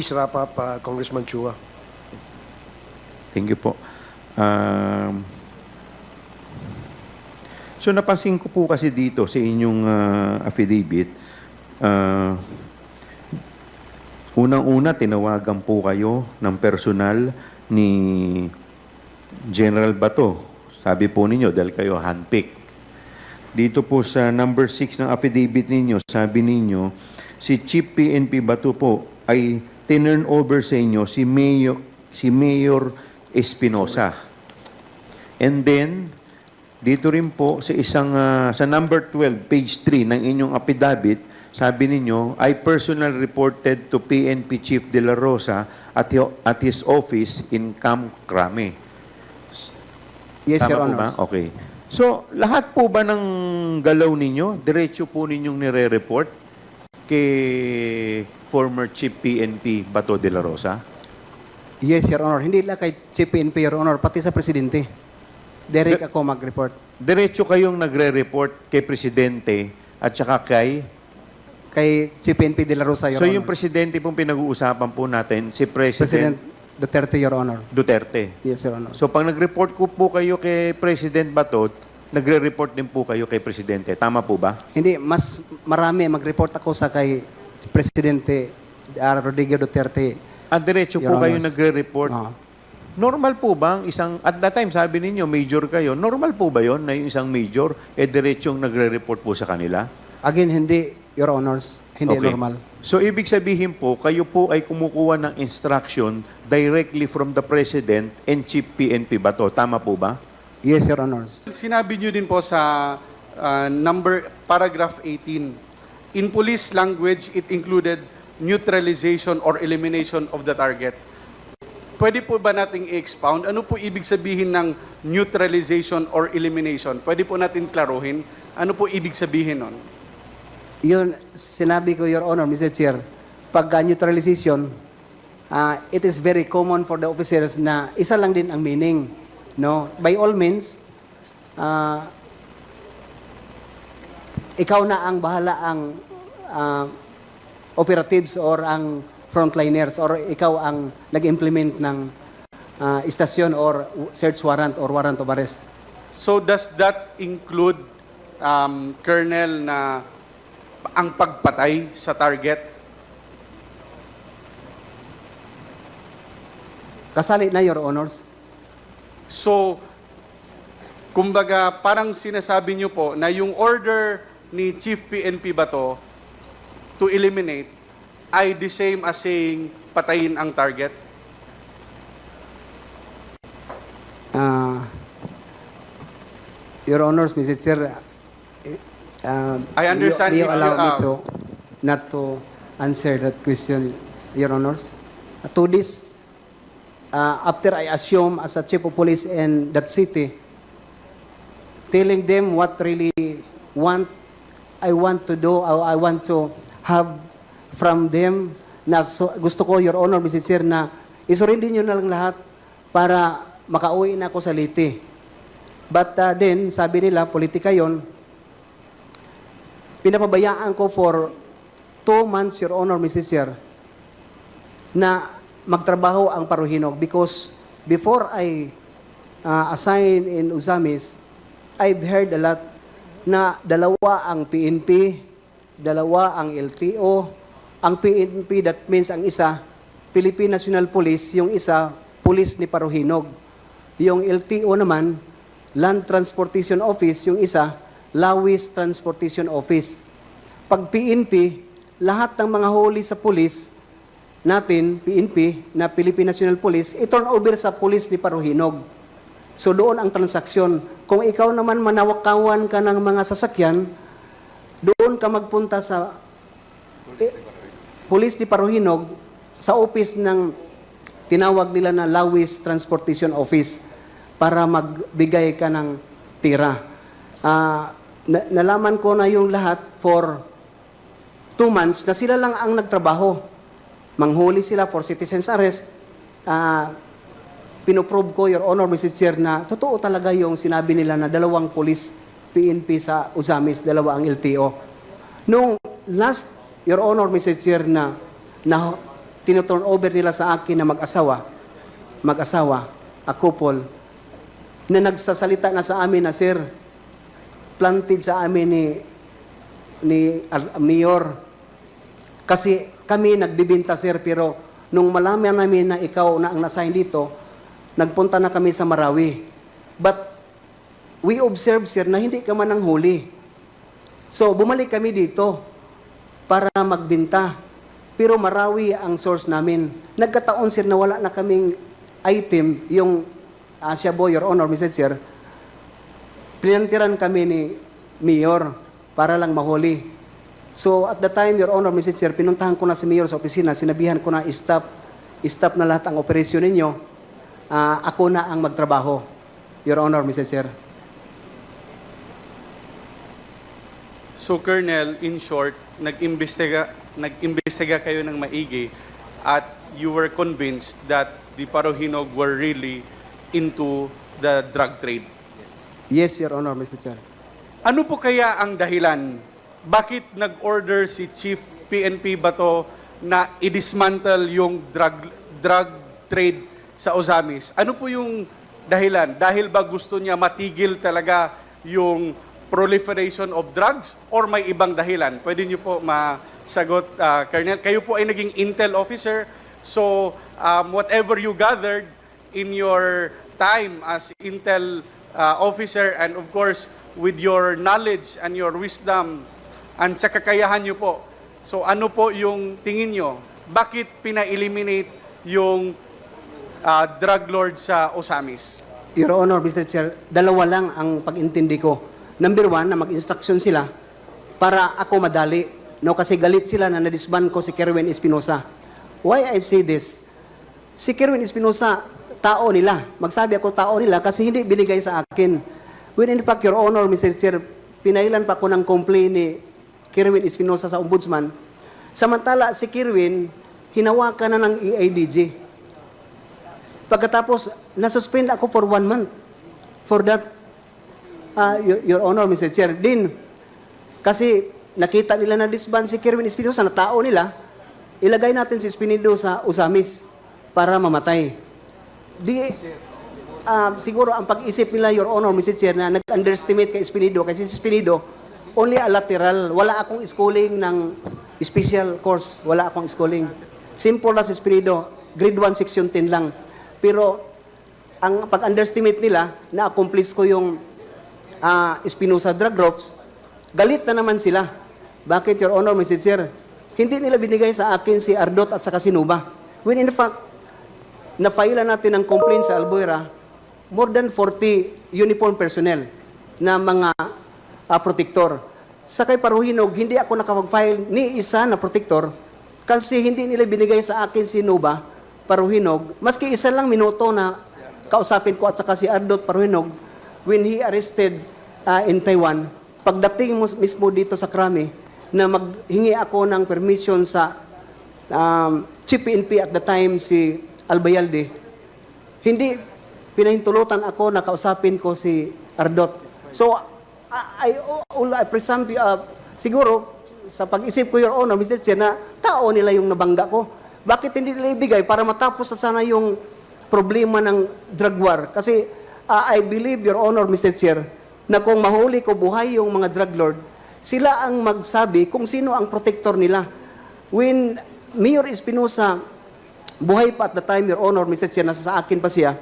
Please wrap up, Congressman Chua. Thank you po. So napansin ko po kasi dito sa inyong affidavit, unang-una tinawagan po kayo ng personal ni General Bato. Sabi po ninyo dahil kayo handpick. Dito po sa number 6 ng affidavit ninyo, sabi ninyo, si Chief PNP Bato po ay tinurn over sa inyo si Mayor Espinosa. And then, dito rin po sa sa number 12, page 3 ng inyong affidavit, sabi ninyo, I personally reported to PNP Chief De La Rosa at his office in Camp Crame. Yes, Tama Your po Honors. ba? Okay. So, lahat po ba ng galaw ninyo, diretso po ninyong nire-report kay former Chief PNP Bato de la Rosa? Yes, Your Honor. Hindi lang kay Chief PNP, Your Honor, pati sa Presidente. Direct ako mag-report. Diretso kayong nagre-report kay Presidente at saka kay... Kay Chief PNP de la Rosa, Your So, Honor. yung Presidente pong pinag-uusapan po natin, si President President Duterte, Your Honor. Duterte. Yes, Your Honor. So, pag nag-report ko po kayo kay President Bato, nagre-report din po kayo kay Presidente. Tama po ba? Hindi, mas marami mag-report ako sa kay Presidente Rodrigo Duterte. At diretso Your po kayo Honors. nagre-report. Ah. Normal po ba ang isang, at that time sabi ninyo, major kayo, normal po ba yon na yung isang major, diretsong nagre-report po sa kanila? Again, hindi, Your Honors. Hindi Okay. normal. So, ibig sabihin po, kayo po ay kumukuha ng instruction directly from the President and Chief PNP Bato. Tama po ba? Yes, Your Honors. Sinabi nyo din po sa paragraph 18, in police language, it included neutralization or elimination of the target. Pwede po ba nating i-expound? Ano po ibig sabihin ng neutralization or elimination? Pwede po natin klaruhin? Ano po ibig sabihin nun? Yun, sinabi ko, Your Honor, Mr. Chair, pag neutralization, it is very common for the officers na isa lang din ang meaning. No? By all means, ikaw na ang bahala ang operatives or ang frontliners or ikaw ang nag-implement ng istasyon or search warrant or warrant of arrest. So does that include, Colonel, na ang pagpatay sa target? Kasali na, Your Honors. So, kumbaga, parang sinasabi niyo po na yung order ni Chief PNP Bato to eliminate ay the same as saying patayin ang target? Your Honors, Mr. Chair, I understand you if you allow me are- to not to answer that question, Your Honors. To this, after I assume as a chief of police in that city, telling them what really I want to do, or I want to have from them, na gusto ko, Your Honor, Mr. Chair, na isurindi nyo na lang lahat para makauwi na ako sa Leyte. But then, sabi nila, politika yon. Pinapabayaan ko for 2 months, Your Honor, Mr. Chair, na magtrabaho ang Paruhinog because before I assign in Uzamis, I've heard a lot na dalawa ang PNP, dalawa ang LTO. Ang PNP, that means ang isa, Philippine National Police, yung isa, Police ni Paruhinog. Yung LTO naman, Land Transportation Office, yung isa, Lawis Transportation Office. Pag PNP, lahat ng mga huli sa police natin, PNP, na Philippine National Police, i-turn over sa police ni Paruhinog. So doon ang transaksyon. Kung ikaw naman manawakawan ka ng mga sasakyan, doon ka magpunta sa police ni Paruhinog sa office ng tinawag nila na Lawis Transportation Office para magbigay ka ng tira. Nalaman ko na yung lahat for 2 months na sila lang ang nagtrabaho. Manghuli sila for citizen's arrest. Pinoprove ko, Your Honor, Mr. Chair, na totoo talaga yung sinabi nila na dalawang police PNP sa Uzamis, dalawa ang LTO. Nung last, Your Honor, Mr. Chair, na tinoturn over nila sa akin na mag-asawa, a couple, na nagsasalita na sa amin na, sir, planted sa amin ni Mayor. Kasi kami nagbibinta, sir, pero nung malaman namin na ikaw na ang nasign dito, nagpunta na kami sa Marawi. But we observe, sir, na hindi ka man ang huli. So, bumalik kami dito para magbinta. Pero Marawi ang source namin. Nagkataon, sir, na wala na kaming item, yung Asia Boy, Your Honor, Mr. Chair, pinantiran kami ni Mayor para lang mahuli. So, at the time, Your Honor, Mr. Chair, pinuntahan ko na si Mayor sa opisina, sinabihan ko na stop na lahat ang operasyon ninyo, ako na ang magtrabaho, Your Honor, Mr. Chair. So, Colonel, in short, nag-imbestiga kayo ng maigi at you were convinced that the Parohinog were really into the drug trade. Yes, Your Honor, Mr. Chair. Ano po kaya ang dahilan? Bakit nag-order si Chief PNP Bato na i-dismantle yung drug trade sa Ozamis? Ano po yung dahilan? Dahil ba gusto niya matigil talaga yung proliferation of drugs or may ibang dahilan? Pwede niyo po masagot, Colonel. Kayo po ay naging intel officer. So, whatever you gathered in your time as intel officer and of course with your knowledge and your wisdom and sa kakayahan niyo po. So ano po yung tingin niyo? Bakit pina-eliminate yung drug lord sa Ozamis? Your Honor, Mr. Chair, dalawa lang ang pag-intindi ko. Number one, na mag-instruction sila para ako madali. No, kasi galit sila na nadisban ko si Kerwin Espinosa. Why I say this? Si Kerwin Espinosa, tao nila. Magsabi ako tao nila kasi hindi binigay sa akin. When in fact, Your Honor, Mr. Chair, pinailan pa ko ng complaint ni Kerwin Espinosa sa Ombudsman. Samantala, si Kerwin, hinawakan na ng EIDG. Pagkatapos, nasuspend ako for 1 month for that, Your Honor, Mr. Chair. Din, kasi nakita nila na disband si Kerwin Espinosa na tao nila, ilagay natin si Espinido sa Ozamis para mamatay. Siguro ang pag-isip nila, Your Honor, Mr. Chair, na nag-underestimate kay Espinido kasi si Espinido, only a lateral. Wala akong schooling ng special course. Wala akong schooling. Simple na si Espinido. Grade 1, section 10 lang. Pero, ang pag-underestimate nila, na-accomplish ko yung Espinosa drug groups, galit na naman sila. Bakit, Your Honor, Mr. Chair? Hindi nila binigay sa akin si Ardot at saka si Nuba. When in fact, na-file natin ang complaint sa Albuera, more than 40 uniform personnel na mga protector. Sa kay Parohinog, hindi ako nakapag-file ni isa na protector kasi hindi nila binigay sa akin si Nuba Parohinog. Maski isa lang minuto na kausapin ko at saka si Ardot Parohinog when he arrested in Taiwan. Pagdating mismo dito sa Krami, na maghingi ako ng permission sa Chief PNP at the time, si Albayalde, hindi pinahintulutan ako na kausapin ko si Ardot. So, I presume, siguro, sa pag-isip ko, Your Honor, Mr. Chair, na tao nila yung nabangga ko. Bakit hindi nila ibigay para matapos na sana yung problema ng drug war? Kasi I believe, Your Honor, Mr. Chair, na kung mahuli ko buhay yung mga drug lord, sila ang magsabi kung sino ang protector nila. When Mayor Espinosa, buhay pa at the time, Your Honor, Mr. Chair, nasa sa akin pa siya,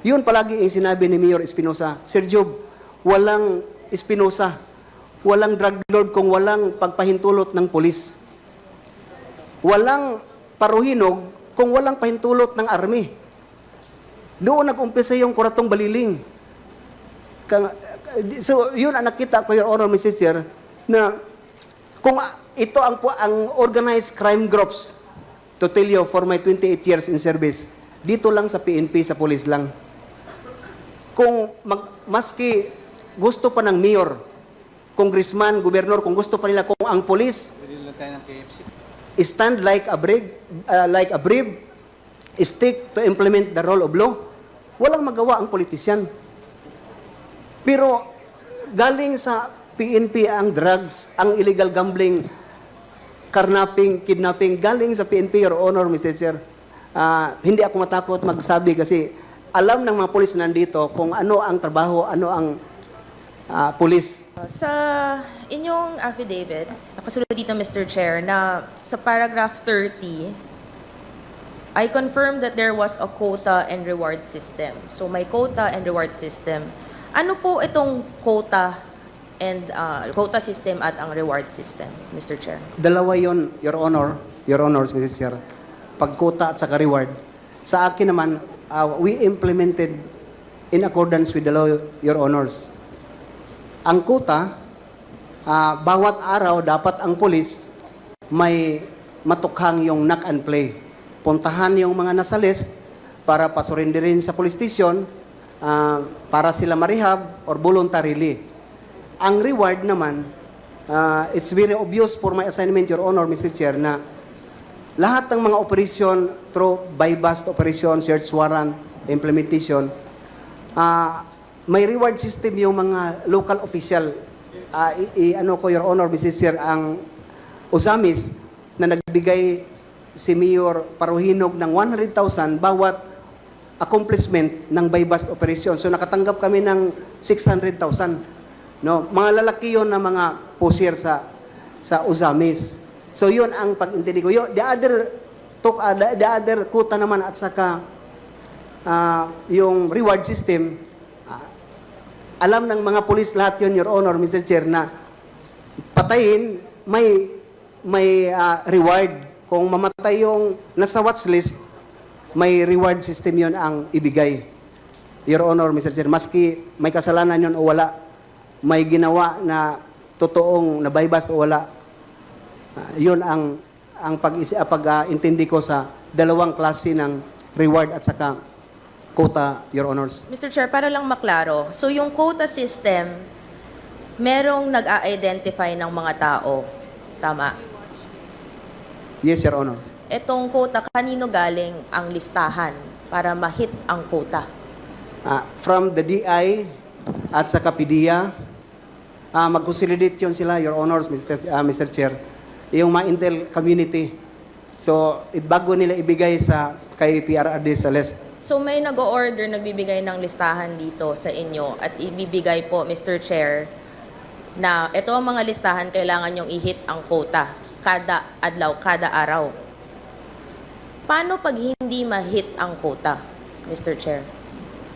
yun palagi yung sinabi ni Mayor Espinosa, Sir Job, walang Espinosa, walang drug lord kung walang pagpahintulot ng polis. Walang Parohinog kung walang pahintulot ng army. Doon nag-umpisa yung Kuratong Baliling. So, yun ang nakita ko, Your Honor, Mr. Chair, na kung ito ang organized crime groups, to tell you, for my 28 years in service, dito lang sa PNP, sa police lang. Kung maski gusto pa ng mayor, congressman, gobernador, kung gusto pa nila, kung ang police stand like a bribe, stick to implement the rule of law, walang magawa ang politisyan. Pero galing sa PNP ang drugs, ang illegal gambling, kidnapping galing sa PNP, Your Honor, Mr. Chair. Hindi ako matakot magsabi kasi alam ng mga pulis nandito kung ano ang trabaho, ano ang pulis. Sa inyong affidavit, nakasulod dito, Mr. Chair, na sa paragraph 30, I confirm that there was a quota and reward system. So may quota and reward system. Ano po itong quota and quota system at ang reward system, Mr. Chair? Dalawa yon, Your Honor, Your Honors, Mr. Chair. Pagkota at saka reward. Sa akin naman, we implemented in accordance with the law, Your Honors. Ang quota, bawat araw dapat ang pulis may matukhang yung knock and play. Puntahan yung mga nasa list para pasurindirin sa police station para sila marehab or voluntarily. Ang reward naman, it's very obvious for my assignment, Your Honor, Mr. Chair, na lahat ng mga operation through by-bust operation, search warrant, implementation, may reward system yung mga local official. Ano ko, Your Honor, Mr. Chair, ang Usamis na nagbigay si Mayor Paruhinog ng 100,000 bawat accomplishment ng by-bust operation. So nakatanggap kami ng 600,000. No, mga lalaki yon na mga pusher sa Usamis. So yun ang pag-intindi ko. The other quota naman at saka yung reward system, alam ng mga pulis lahat yun, Your Honor, Mr. Chair, na patayin, may reward. Kung mamatay yung nasa watch list, may reward system yun ang ibigay. Your Honor, Mr. Chair, maski may kasalanan yun o wala, may ginawa na totoong na bypass o wala, yun ang pag-intindi ko sa dalawang klase ng reward at saka quota, Your Honors. Mr. Chair, para lang maklaro, so yung quota system, merong nag-a-identify ng mga tao. Tama? Yes, Your Honor. Etong quota, kanino galing ang listahan para ma-hit ang quota? From the DI at sa PDEA, mag-consolidate yun sila, Your Honors, Mr. Chair, yung mga intel community. So, bago nila ibigay kay PRRD sa list. So may nag-o-order, nagbibigay ng listahan dito sa inyo at ibibigay po, Mr. Chair, na ito ang mga listahan, kailangan nyong i-hit ang quota kada adlaw, kada araw. Paano pag hindi ma-hit ang quota, Mr. Chair?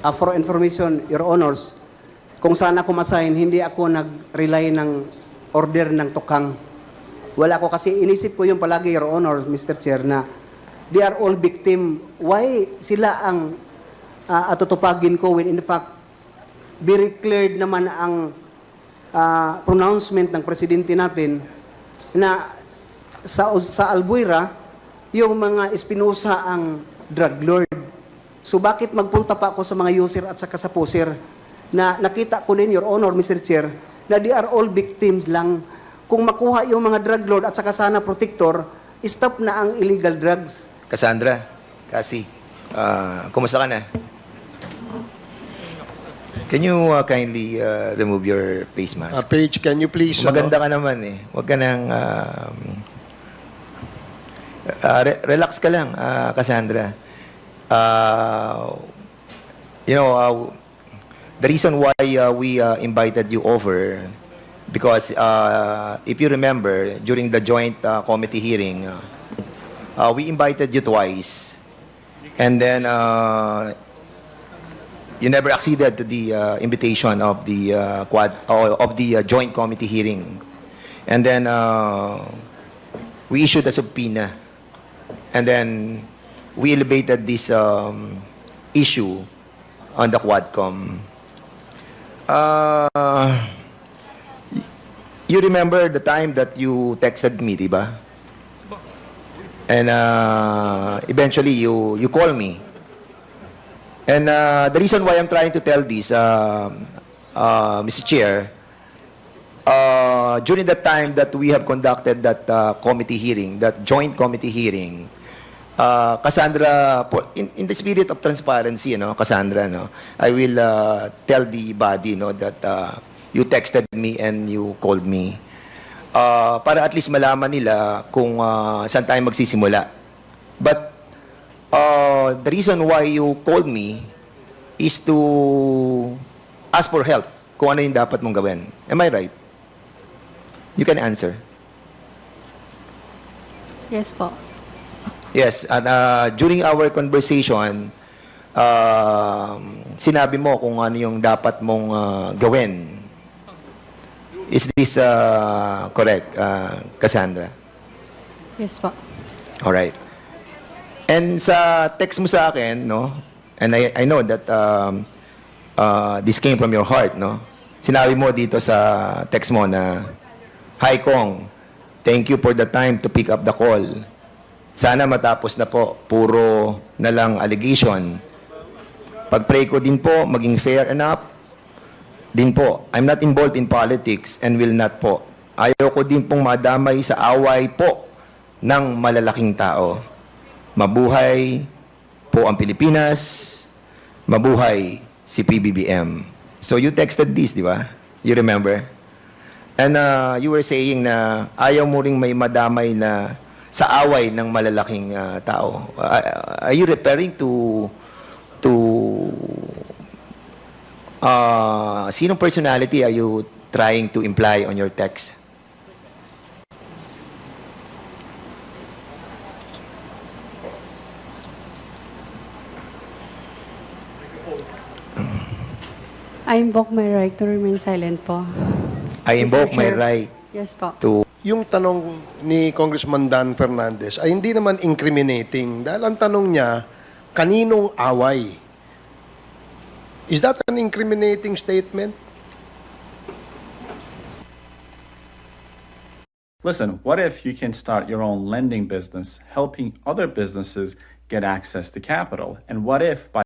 For information, Your Honors, kung saan ako masign, hindi ako nag-rely ng order ng tukang. Wala ko kasi inisip ko yung palagi, Your Honors, Mr. Chair, na they are all victim. Why sila ang atutupagin ko when in fact very clear naman ang pronouncement ng presidente natin na sa Albuera, yung mga Espinosa ang drug lord. So bakit magpunta pa ako sa mga user at saka sa poser na nakita ko din, Your Honor, Mr. Chair, na they are all victims lang. Kung makuha yung mga drug lord at saka sana protector, stop na ang illegal drugs. Cassandra, Cassie, kumusta ka na? Can you kindly remove your face mask? Paige, can you please... Maganda ka naman eh. Huwag ka nang... relax ka lang, Cassandra. The reason why we invited you over, because if you remember, during the joint committee hearing, we invited you twice, and then you never acceded to the invitation of the joint committee hearing, and then we issued a subpoena, and then we elevated this issue on the Quadcom. You remember the time that you texted me, di ba? And eventually, you call me. And the reason why I'm trying to tell this, Mr. Chair, during the time that we have conducted that committee hearing, that joint committee hearing, Cassandra, in the spirit of transparency, Cassandra, I will tell the body, that you texted me and you called me. para at least malaman nila kung saan tayo magsisimula. But the reason why you called me is to ask for help kung ano yung dapat mong gawin. Am I right? You can answer. Yes po. Yes, and during our conversation, sinabi mo kung ano yung dapat mong gawin. Is this correct, Cassandra? Yes po. Alright. And sa text mo sa akin, no, and I know that this came from your heart, no? Sinabi mo dito sa text mo na, Hi Kong, thank you for the time to pick up the call. Sana matapos na po, puro na lang allegation. Pag-pray ko din po, maging fair enough din po. I'm not involved in politics and will not po. Ayaw ko din pong madamay sa away po ng malalaking tao. Mabuhay po ang Pilipinas, mabuhay si PBBM. So you texted this, di ba? You remember? And you were saying na ayaw mo ring may madamay na sa away ng malalaking tao. Are you referring to sinong personality are you trying to imply on your text? I invoke my right to remain silent po. I invoke Mr. my Chair. right Yes po. to... Yung tanong ni Congressman Dan Fernandez ay hindi naman incriminating dahil ang tanong niya, kaninong away? Is that an incriminating statement? Listen, what if you can start your own lending business, helping other businesses get access to capital? And what if by